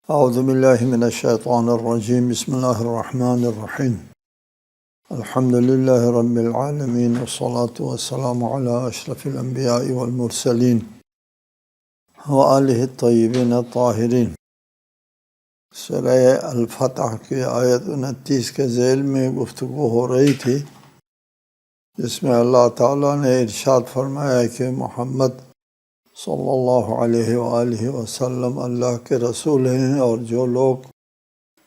اعوذ باللہ من الشیطان الرجیم بسم اللہ الرحمن الرحیم الحمد للہ رب العالمین والصلاة والسلام علی اشرف الانبیاء والمرسلین وآلہ الطیبین الطاہرین۔ سورہ الفتح کی آیت 29 کے ذیل میں گفتگو ہو رہی تھی، جس میں اللہ تعالیٰ نے ارشاد فرمایا کہ محمد صلی اللہ علیہ وآلہ وسلم اللہ کے رسول ہیں، اور جو لوگ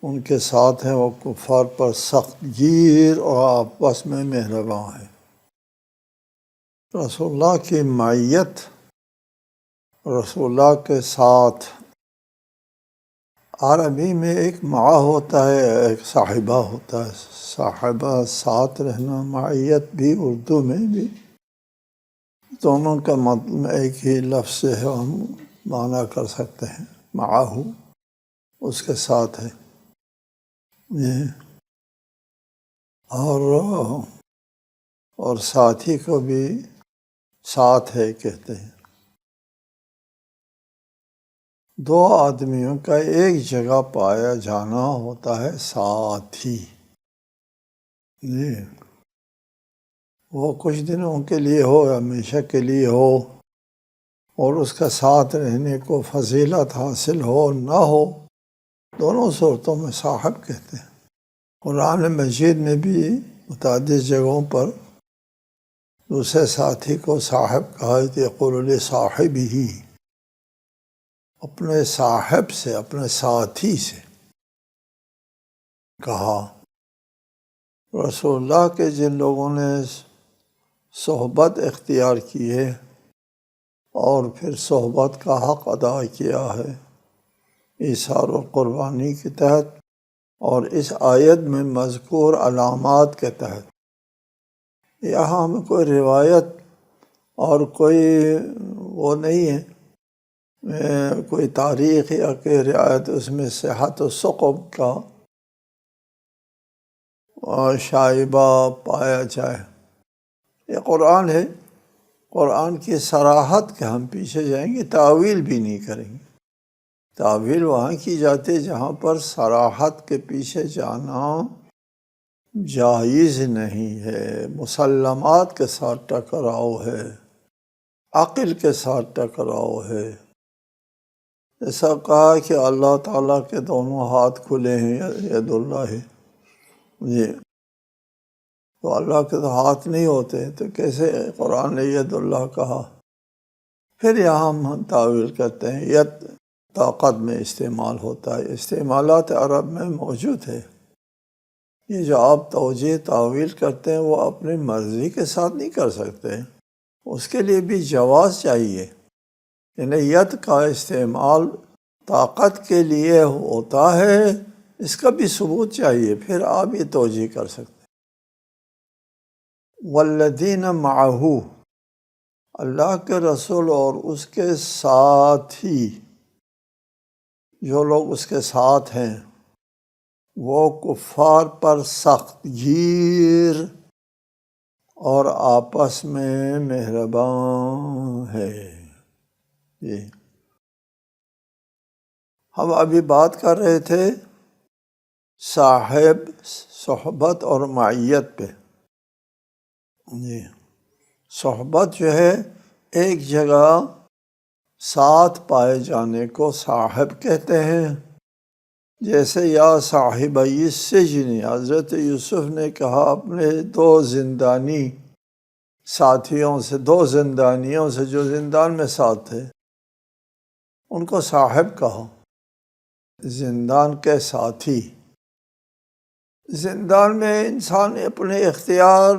ان کے ساتھ ہیں وہ کفار پر سخت گیر اور آپس میں مہرباں ہیں۔ رسول اللہ کی معیت، رسول اللہ کے ساتھ، عربی میں ایک مع ہوتا ہے، ایک صاحبہ ہوتا ہے۔ صاحبہ ساتھ رہنا، معیت بھی اردو میں بھی دونوں کا مطلب ایک ہی لفظ سے ہم معنی کر سکتے ہیں۔ معاہو اس کے ساتھ ہے، اور ساتھی کو بھی ساتھ ہے کہتے ہیں۔ دو آدمیوں کا ایک جگہ پایا جانا ہوتا ہے ساتھی۔ وہ کچھ دنوں کے لیے ہو، ہمیشہ کے لیے ہو، اور اس کا ساتھ رہنے کو فضیلت حاصل ہو نہ ہو، دونوں صورتوں میں صاحب کہتے ہیں۔ قرآن مجید میں بھی متعدد جگہوں پر دوسرے ساتھی کو صاحب کہا، یقول لصاحبہ، اپنے صاحب سے، اپنے ساتھی سے کہا۔ رسول اللہ کے جن لوگوں نے صحبت اختیار کی ہے اور پھر صحبت کا حق ادا کیا ہے ایثار و قربانی کے تحت، اور اس آیت میں مذکور علامات کے تحت، یہاں ہمیں کوئی روایت اور کوئی وہ نہیں ہے، کوئی تاریخ یا کوئی روایت اس میں صحت و سقم کا شائبہ پایا جائے۔ یہ قرآن ہے، قرآن کی صراحت کے ہم پیچھے جائیں گے، تاویل بھی نہیں کریں گے۔ تاویل وہاں کی جاتی ہے جہاں پر صراحت کے پیچھے جانا جائز نہیں ہے، مسلمات کے ساتھ ٹکراؤ ہے، عقل کے ساتھ ٹکراؤ ہے۔ ایسا کہا کہ اللہ تعالیٰ کے دونوں ہاتھ کھلے ہیں، ید اللہ ہے، تو اللہ کے تو ہاتھ نہیں ہوتے، تو کیسے قرآن نے ید اللہ کہا؟ پھر یہاں ہم تعویل کرتے ہیں، ید طاقت میں استعمال ہوتا ہے، استعمالات عرب میں موجود ہے۔ یہ جو آپ توجیہ تعویل کرتے ہیں وہ اپنی مرضی کے ساتھ نہیں کر سکتے، اس کے لیے بھی جواز چاہیے۔ یعنی ید کا استعمال طاقت کے لیے ہوتا ہے، اس کا بھی ثبوت چاہیے، پھر آپ یہ توجیہ کر سکتے ہیں۔ والذین معہ، اللہ کے رسول اور اس کے ساتھی، جو لوگ اس کے ساتھ ہیں، وہ کفار پر سخت گیر اور آپس میں مہربان ہے۔ ہم ابھی بات کر رہے تھے صاحب، صحبت اور معیت پہ۔ صحبت جو ہے ایک جگہ ساتھ پائے جانے کو صاحب کہتے ہیں، جیسے یا صاحبی السجن، حضرت یوسف نے کہا اپنے دو زندانی ساتھیوں سے، دو زندانیوں سے جو زندان میں ساتھ تھے، ان کو صاحب کہا، زندان کے ساتھی۔ زندان میں انسان اپنے اختیار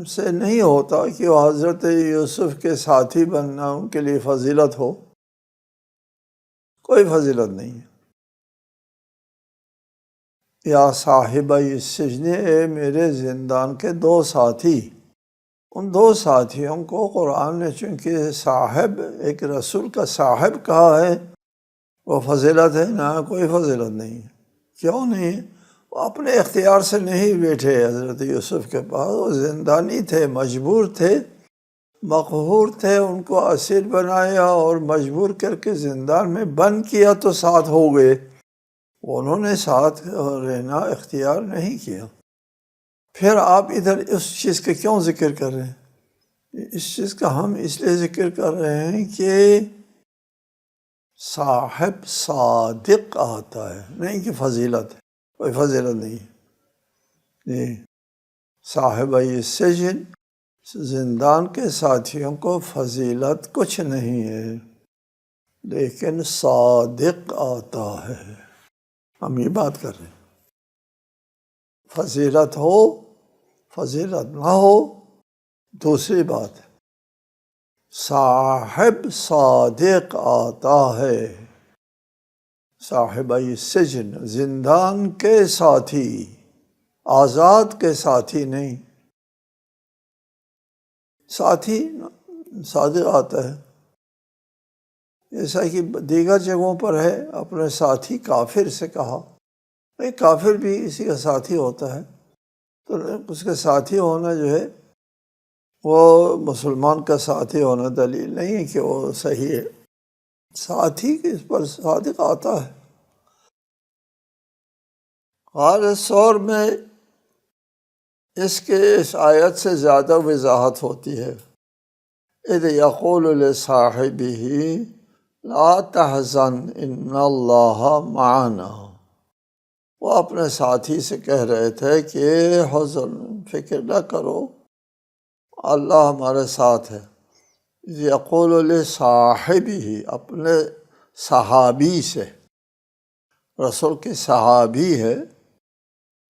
سے نہیں ہوتا کہ وہ حضرت یوسف کے ساتھی بننا ان کے لیے فضیلت ہو، کوئی فضیلت نہیں ہے۔ یا صاحب السجن، اے میرے زندان کے دو ساتھی، ان دو ساتھیوں کو قرآن نے چونکہ صاحب، ایک رسول کا صاحب کہا ہے، وہ فضیلت ہے؟ نہ، کوئی فضیلت نہیں ہے۔ کیوں نہیں؟ وہ اپنے اختیار سے نہیں بیٹھے حضرت یوسف کے پاس، وہ زندانی تھے، مجبور تھے، مقہور تھے، ان کو اسیر بنایا اور مجبور کر کے زندان میں بند کیا تو ساتھ ہو گئے۔ انہوں نے ساتھ رہنا اختیار نہیں کیا، پھر آپ ادھر اس چیز کا کیوں ذکر کر رہے ہیں؟ اس چیز کا ہم اس لیے ذکر کر رہے ہیں کہ صاحب صادق آتا ہے، نہیں کہ فضیلت ہے، کوئی فضیلت نہیں ہے جی۔ صاحب سجن، زندان کے ساتھیوں کو فضیلت کچھ نہیں ہے، لیکن صادق آتا ہے، ہم یہ بات کر رہے ہیں۔ فضیلت ہو فضیلت نہ ہو دوسری بات ہے، صاحب صادق آتا ہے، صاحب سجن، زندان کے ساتھی، آزاد کے ساتھی نہیں، ساتھی صادق آتا ہے، جیسا کہ دیگر جگہوں پر ہے اپنے ساتھی کافر سے کہا، کافر بھی اسی کا ساتھی ہوتا ہے، تو اس کے ساتھی ہونا جو ہے وہ مسلمان کا ساتھی ہونا دلیل نہیں ہے کہ وہ صحیح ہے، ساتھی کے اس پر صادق آتا ہے۔ غار ثور میں اس آیت سے زیادہ وضاحت ہوتی ہے، اذ یقول لصاحبہ لا تحزن ان اللہ معنا، وہ اپنے ساتھی سے کہہ رہے تھے کہ حزن، فکر نہ کرو، اللہ ہمارے ساتھ ہے۔ یقول لصاحبہ، اپنے صحابی سے، رسول کے صحابی ہے،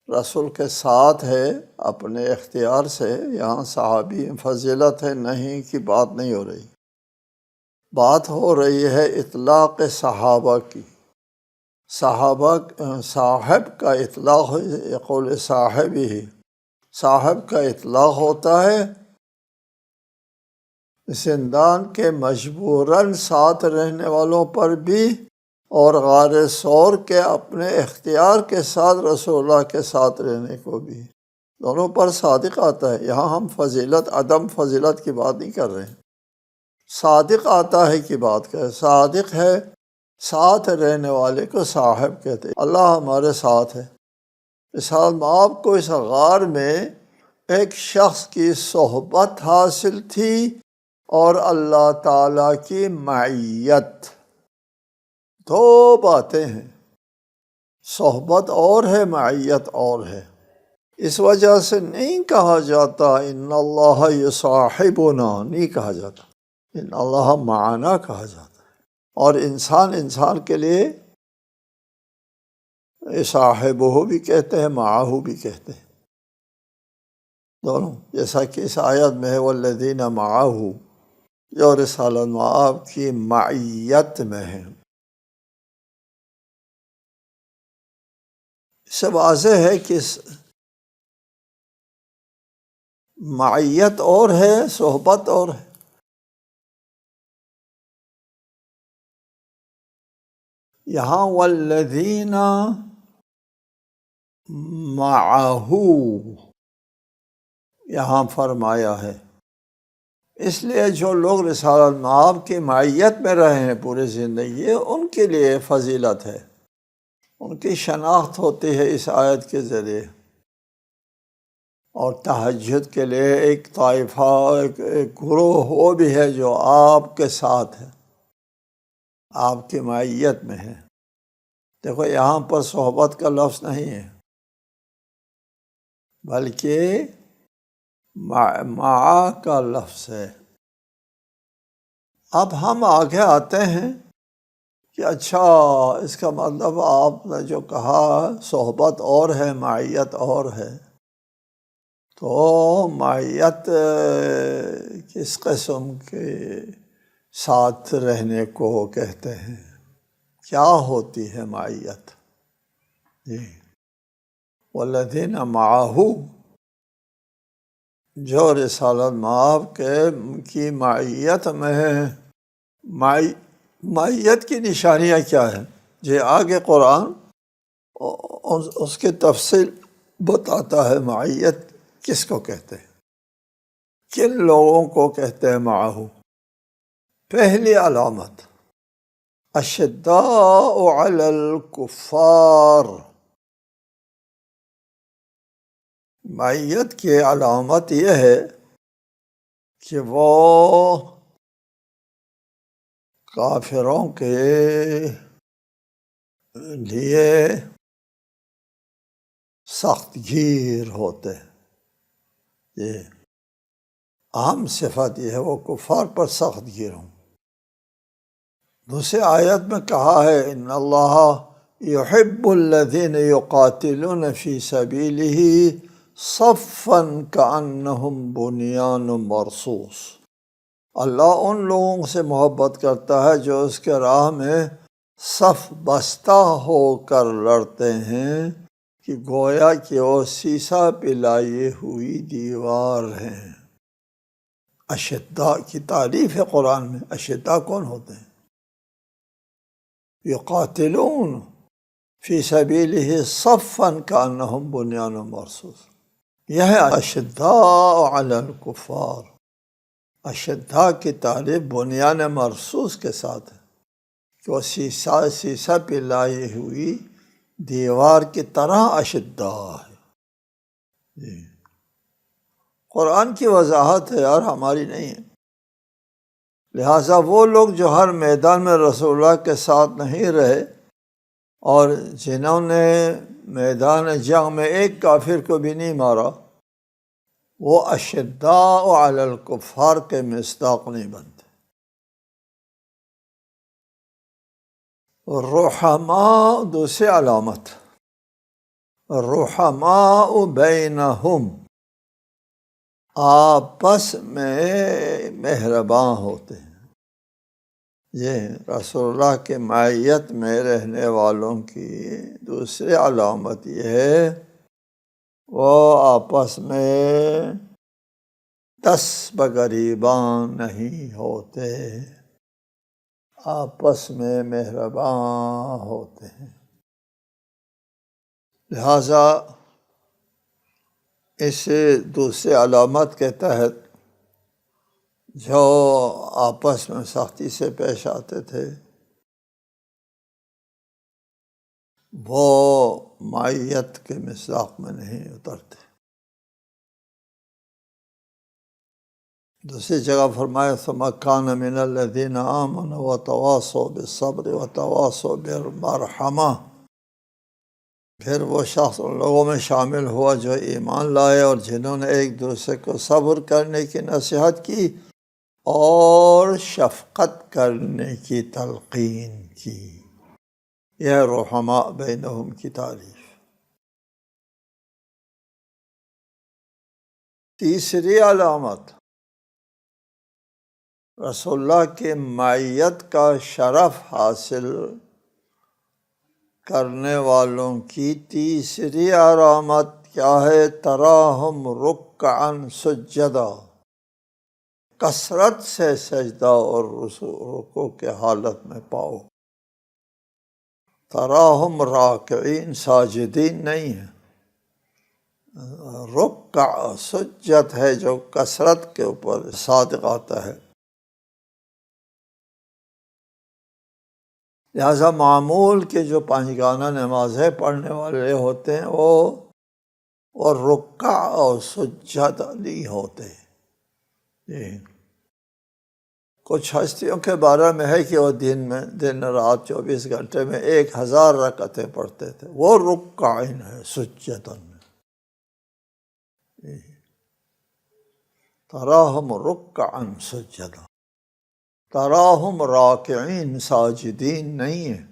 رسول کے ساتھ ہے اپنے اختیار سے، یہاں صحابی فضیلت ہے نہیں کی بات نہیں ہو رہی، بات ہو رہی ہے اطلاق صحابہ کی، صحابہ صاحب کا اطلاق ہو، یقول صاحب ہی، صاحب کا اطلاق ہوتا ہے زندان کے مجبوراً ساتھ رہنے والوں پر بھی، اور غار ثور کے اپنے اختیار کے ساتھ رسول اللہ کے ساتھ رہنے کو بھی، دونوں پر صادق آتا ہے۔ یہاں ہم فضیلت عدم فضیلت کی بات نہیں کر رہے ہیں، صادق آتا ہے کی بات کر، صادق ہے، ساتھ رہنے والے کو صاحب کہتے ہیں، اللہ ہمارے ساتھ ہے۔ مثال میں آپ کو اس غار میں ایک شخص کی صحبت حاصل تھی اور اللہ تعالیٰ کی معیت، دو باتیں ہیں، صحبت اور ہے، معیت اور ہے، اس وجہ سے نہیں کہا جاتا ان اللہ یصاحبنا، نہیں کہا جاتا، ان اللہ معنا کہا جاتا ہے۔ اور انسان کے لیے صاحبہ بھی کہتے ہیں، معاہو بھی کہتے ہیں، دونوں، جیسا کہ اس آیت میں ہے والذین معاہ، جو رسالت معاہ کی معیت میں ہیں۔ اس سے واضح ہے کہ معیت اور ہے، صحبت اور ہے۔ یہاں والذین معہ یہاں فرمایا ہے، اس لیے جو لوگ رسالت معاہ کی معیت میں رہے ہیں پوری زندگی، ان کے لیے فضیلت ہے، ان کی شناخت ہوتی ہے اس آیت کے ذریعے۔ اور تہجد کے لیے ایک طائفہ، ایک گروہ وہ بھی ہے جو آپ کے ساتھ ہے، آپ کی معیت میں ہے۔ دیکھو یہاں پر صحبت کا لفظ نہیں ہے، بلکہ مع کا لفظ ہے۔ اب ہم آگے آتے ہیں کہ اچھا اس کا مطلب آپ نے جو کہا صحبت اور ہے، معیت اور ہے، تو معیت کس قسم کے ساتھ رہنے کو کہتے ہیں؟ کیا ہوتی ہے معیت؟ جی، والذین معہ، جو رسالت معاہ کی معیت میں ہے۔ معیت کی نشانیاں کیا ہیں؟ جی آگے قرآن اس کی تفصیل بتاتا ہے، معیت کس کو کہتے ہیں، کن لوگوں کو کہتے ہیں معاہ۔ پہلی علامت اشداء علی الکفار، معیت کی علامت یہ ہے کہ وہ کافروں کے لیے سخت گیر ہوتے ہیں۔ یہ اہم صفت یہ ہے، وہ کفار پر سخت گیر ہوں۔ دوسری آیت میں کہا ہے ان اللہ یحب الذین یقاتلون فی سبیلہ صفا کأنہم بنیان مرصوص، اللہ ان لوگوں سے محبت کرتا ہے جو اس کے راہ میں صف بستہ ہو کر لڑتے ہیں کہ گویا کہ وہ سیسا پلائی ہوئی دیوار ہیں۔ اشداء کی تعریف ہے قرآن میں۔ اشداء کون ہوتے ہیں؟ یقاتلون فی سبیلہ صفا کأنہم بنیان مرصوص، یہ ہے اشداء علی الکفار۔ اشداء کی تعریف بنیان مرصوص کے ساتھ ہے کہ وہ سیسا پلائی ہوئی دیوار کی طرح اشداء ہے۔ جی قرآن کی وضاحت ہے اور ہماری نہیں ہے۔ لہٰذا وہ لوگ جو ہر میدان میں رسول اللہ کے ساتھ نہیں رہے اور جنہوں نے میدان جنگ میں ایک کافر کو بھی نہیں مارا، وہ اشداء علی الکفار کے مصداق نہیں بنتے۔ رحماء دوسری علامت، رحماء بینہم، آپس میں مہرباں ہوتے ہیں۔ یہ رسول اللہ کے معیت میں رہنے والوں کی دوسری علامت یہ ہے، وہ آپس میں دست بگریباں نہیں ہوتے، آپس میں مہرباں ہوتے ہیں۔ لہٰذا اس دوسری علامت کے تحت جو آپس میں سختی سے پیش آتے تھے وہ معیت کے مصداق میں نہیں اترتے۔ دوسری جگہ فرمایا ثم کان من الذین آمنوا وتواصوا بالصبر وتواصوا بالمرحمہ، پھر وہ شخص ان لوگوں میں شامل ہوا جو ایمان لائے اور جنہوں نے ایک دوسرے کو صبر کرنے کی نصیحت کی اور شفقت کرنے کی تلقین کی۔ یہ رحماء بینہم کی تعریف۔ تیسری علامت، رسول اللہ کی معیت کا شرف حاصل کرنے والوں کی تیسری علامت کیا ہے؟ تراہم رکعا سجدا، کثرت سے سجدہ اور رکوع کے حالت میں پاؤ۔ تراہم راکعین ساجدین نہیں ہے، رکع سجد ہے جو کثرت کے اوپر صادق آتا ہے۔ لہذا معمول کے جو پانچگانہ نمازیں پڑھنے والے ہوتے ہیں وہ رکع اور سجد نہیں ہوتے۔ کچھ ہستیوں کے بارے میں ہے کہ وہ دن رات 24 گھنٹے میں 1000 رکعتیں پڑھتے تھے، وہ رکعین ہے سجدن۔ تراہم رکعا سجدا، تراہم راکعین ساجدین نہیں ہے۔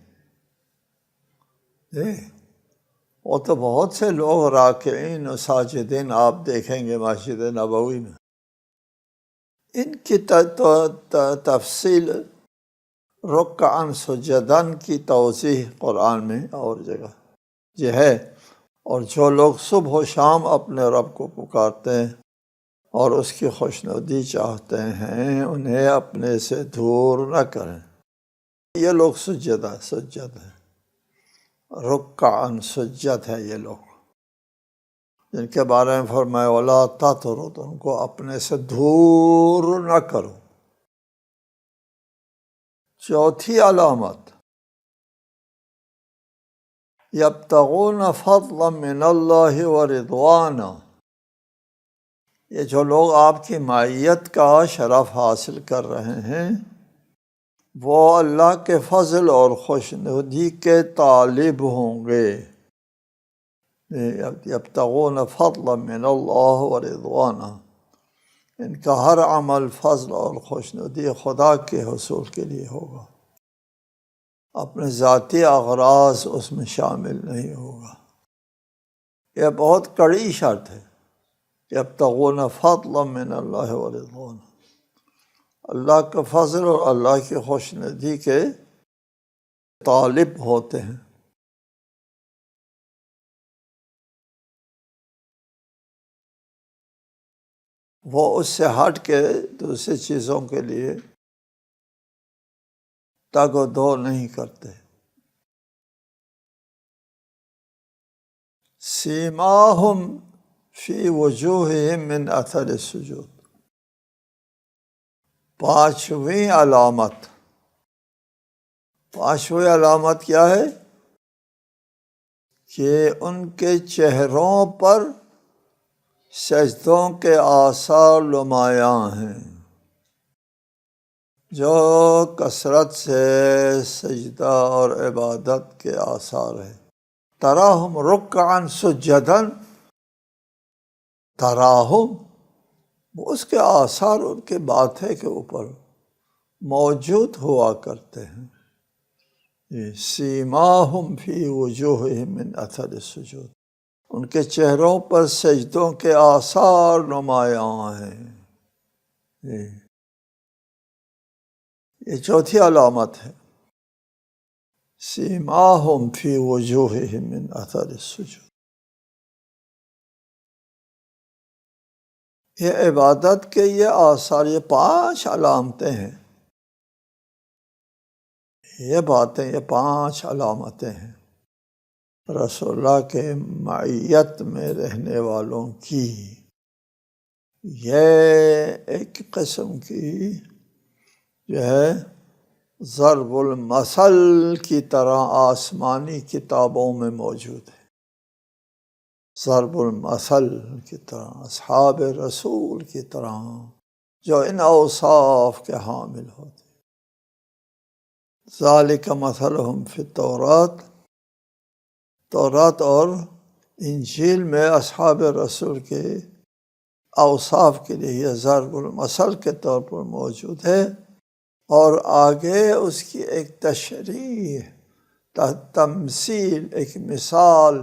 وہ تو بہت سے لوگ راکعین اور ساجدین آپ دیکھیں گے مسجد نبوی میں۔ ان کی تفصیل رکعا سجدن کی توضیح قرآن میں اور جگہ یہ ہے۔ اور جو لوگ صبح و شام اپنے رب کو پکارتے ہیں اور اس کی خوشنودی چاہتے ہیں انہیں اپنے سے دور نہ کریں، یہ لوگ سجد ہیں، رکعا سجد ہے یہ لوگ، جن کے بارے میں فرمایا وَلَا تَطْرُدْ، ان کو اپنے سے دور نہ کرو۔ چوتھی علامت، یبتغون فضلا من اللہ ورضوانا، یہ جو لوگ آپ کی معیت کا شرف حاصل کر رہے ہیں وہ اللہ کے فضل اور خوشنودی کے طالب ہوں گے۔ یبتغون فضلا من اللہ ورضوانا، ان کا ہر عمل فضل اور خوشنودی خدا کے حصول کے لیے ہوگا، اپنے ذاتی اغراض اس میں شامل نہیں ہوگا۔ یہ بہت کڑی شرط ہے، یبتغون فضلا من اللہ ورضوانا، اللہ کا فضل اور اللہ کی خوشنودی کے طالب ہوتے ہیں۔ وہ اس سے ہٹ کے دوسری چیزوں کے لیے تگ و دو نہیں کرتے۔ سیماہم فی وجوہہم من اثر السجود، پانچویں علامت کیا ہے؟ کہ ان کے چہروں پر سجدوں کے آثار نمایاں ہیں، جو کثرت سے سجدہ اور عبادت کے آثار ہیں۔ تراہم رکعا سجدا، تراہم اس کے آثار ان کے ماتھے کے اوپر موجود ہوا کرتے ہیں۔ سیماہم فی وجوہہم من اثر السجود، ان کے چہروں پر سجدوں کے آثار نمایاں ہیں۔ یہ چوتھی علامت ہے، سیماہم فی وجوہہم من اثر السجود۔ یہ عبادت کے یہ آثار، یہ 5 علامتیں ہیں، یہ باتیں، یہ 5 علامتیں ہیں رسول اللہ کے معیت میں رہنے والوں کی۔ یہ ایک قسم کی جو ہے ضرب المثل کی طرح آسمانی کتابوں میں موجود ہے، ضرب المثل کی طرح، اصحاب رسول کی طرح جو ان اوصاف کے حامل ہوتے۔ ذالک مثلہم فی التوراۃ، تورات اور انجیل میں اصحاب رسول کے اوصاف کے لیے یہ ضرب المثل کے طور پر موجود ہے، اور آگے اس کی ایک تشریح، تمثیل، ایک مثال۔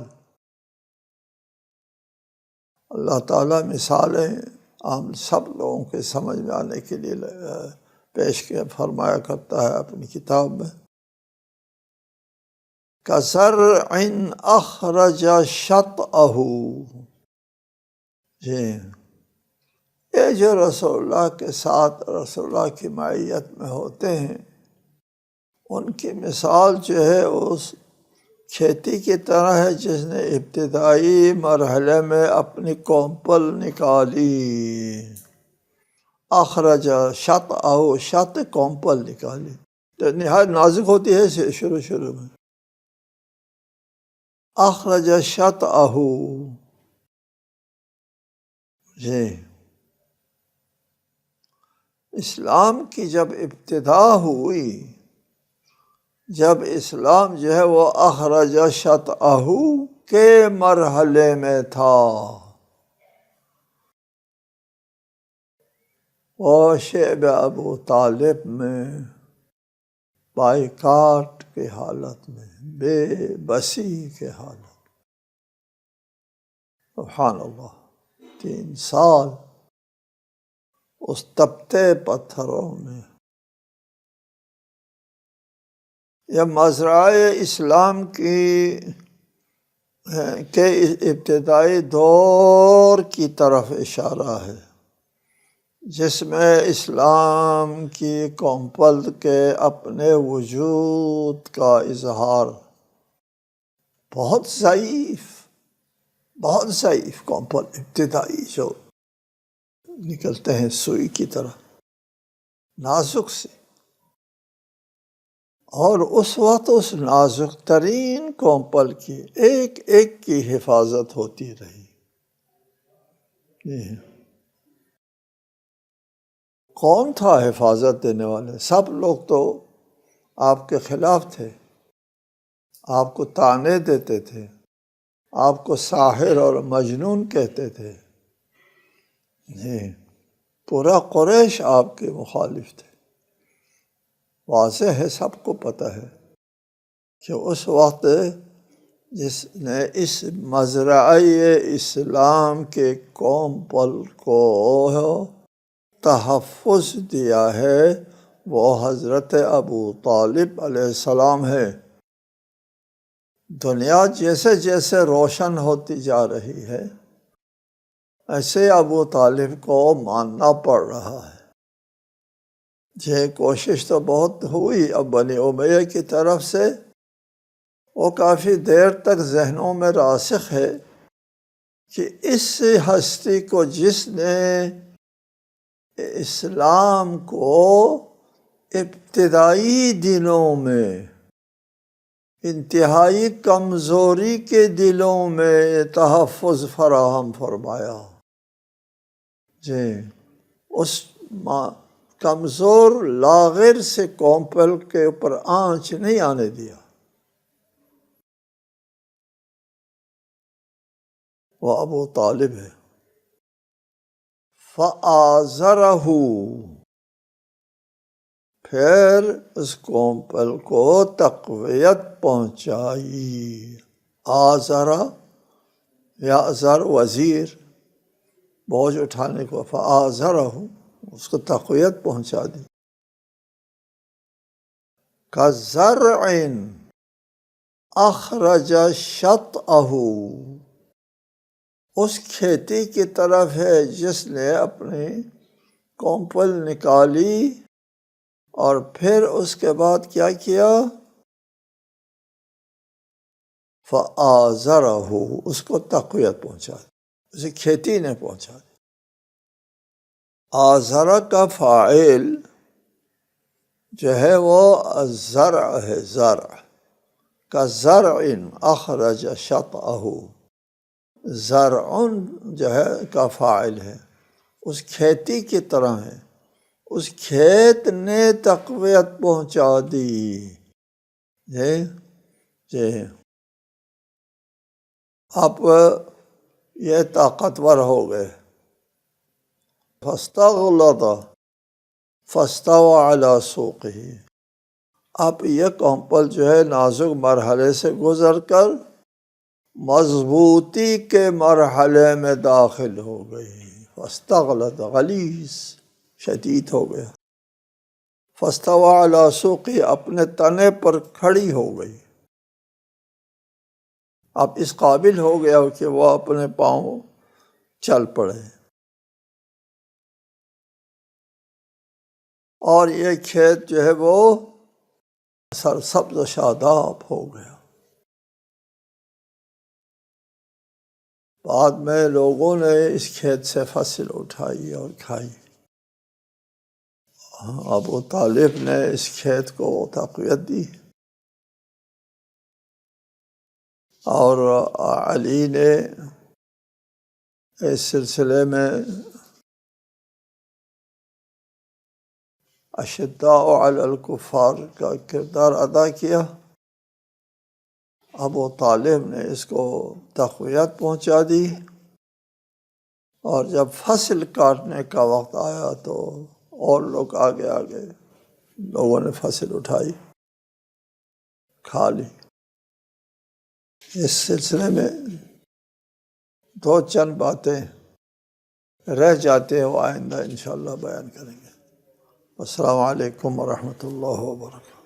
اللہ تعالیٰ مثالیں عام سب لوگوں کے سمجھ میں آنے کے لیے پیش فرمایا کرتا ہے اپنی کتاب میں۔ کزرع اخرج شطأہ، جی یہ جو رسول اللہ کے ساتھ، رسول اللہ کی معیت میں ہوتے ہیں، ان کی مثال جو ہے اس کھیتی کی طرح ہے جس نے ابتدائی مرحلے میں اپنی کومپل نکالی۔ اخرج شطأہ، شط کومپل نکالی، تو نہایت نازک ہوتی ہے شروع میں۔ اخرج شطأہ، جی اسلام کی جب ابتدا ہوئی، جب اسلام جو ہے وہ اخرج شطأہ کے مرحلے میں تھا، وہ شعب ابو طالب میں بائیکاٹ کی حالت میں، بے بسی کے حالت، سبحان اللہ، 3 سال اس تپتے پتھروں میں۔ یہ مزرعہ اسلام کے ابتدائی دور کی طرف اشارہ ہے، جس میں اسلام کی کومپل کے اپنے وجود کا اظہار، بہت ضعیف کومپل، ابتدائی جو نکلتے ہیں سوئی کی طرح، نازک سے، اور اس وقت اس نازک ترین کومپل کی ایک ایک کی حفاظت ہوتی رہی. کون تھا حفاظت دینے والے؟ سب لوگ تو آپ کے خلاف تھے، آپ کو طعنے دیتے تھے، آپ کو ساحر اور مجنون کہتے تھے. پورا قریش آپ کے مخالف تھے. واضح ہے، سب کو پتہ ہے کہ اس وقت جس نے اس مزرعہ اسلام کے کومپل کو تحفظ دیا ہے وہ حضرت ابو طالب علیہ السلام ہے. دنیا جیسے جیسے روشن ہوتی جا رہی ہے ایسے ابو طالب کو ماننا پڑ رہا ہے. یہ کوشش تو بہت ہوئی اب بنی امیہ کی طرف سے، وہ کافی دیر تک ذہنوں میں راسخ ہے کہ اس ہستی کو جس نے اسلام کو ابتدائی دنوں میں انتہائی کمزوری کے دلوں میں تحفظ فراہم فرمایا، اس کمزور لاغر سے کومپل کے اوپر آنچ نہیں آنے دیا. وہ ابو طالب ہے. فآزرہ، پھر اس کومپل کو تقویت پہنچائی. آزرہ یعزر وزیر، بوجھ اٹھانے کو، فآزرہ اس کو تقویت پہنچا دی. کزرع اخرج شطأہ، اس کھیتی کی طرف ہے جس نے اپنی کومپل نکالی اور پھر اس کے بعد کیا کیا؟ فآزرہ، اس کو تقویت پہنچا دی، اسے کھیتی نے پہنچا دی. آزرہ کا فاعل جو ہے وہ الزرع ہے، زرع کا زرع اخرج شطأہ، زرع جو ہے کا فاعل ہے، اس کھیتی کی طرح ہے، اس کھیت نے تقویت پہنچا دی. اب یہ طاقتور ہو گئے. فاستغلظ فاستوى على سوقه، اب یہ کومپل جو ہے نازک مرحلے سے گزر کر مضبوطی کے مرحلے میں داخل ہو گئی. فاستغلظ، غلیظ، شدید ہو گیا. فاستوى على سوقه، اپنے تنے پر کھڑی ہو گئی. اب اس قابل ہو گیا کہ وہ اپنے پاؤں چل پڑے. اور یہ کھیت جو ہے وہ سرسبز و شاداب ہو گیا. بعد میں لوگوں نے اس کھیت سے فصل اٹھائی اور کھائی. ابو طالب نے اس کھیت کو تقویت دی اور علی نے اس سلسلے میں اشداء علی الکفار کا کردار ادا کیا. ابو طالب نے اس کو تقویت پہنچا دی اور جب فصل کاٹنے کا وقت آیا تو اور لوگ آگے آگے لوگوں نے فصل اٹھائی، کھا لی. اس سلسلے میں دو چند باتیں رہ جاتے ہیں، وہ آئندہ انشاءاللہ بیان کریں گے. السلام علیکم ورحمۃ اللہ وبرکاتہ.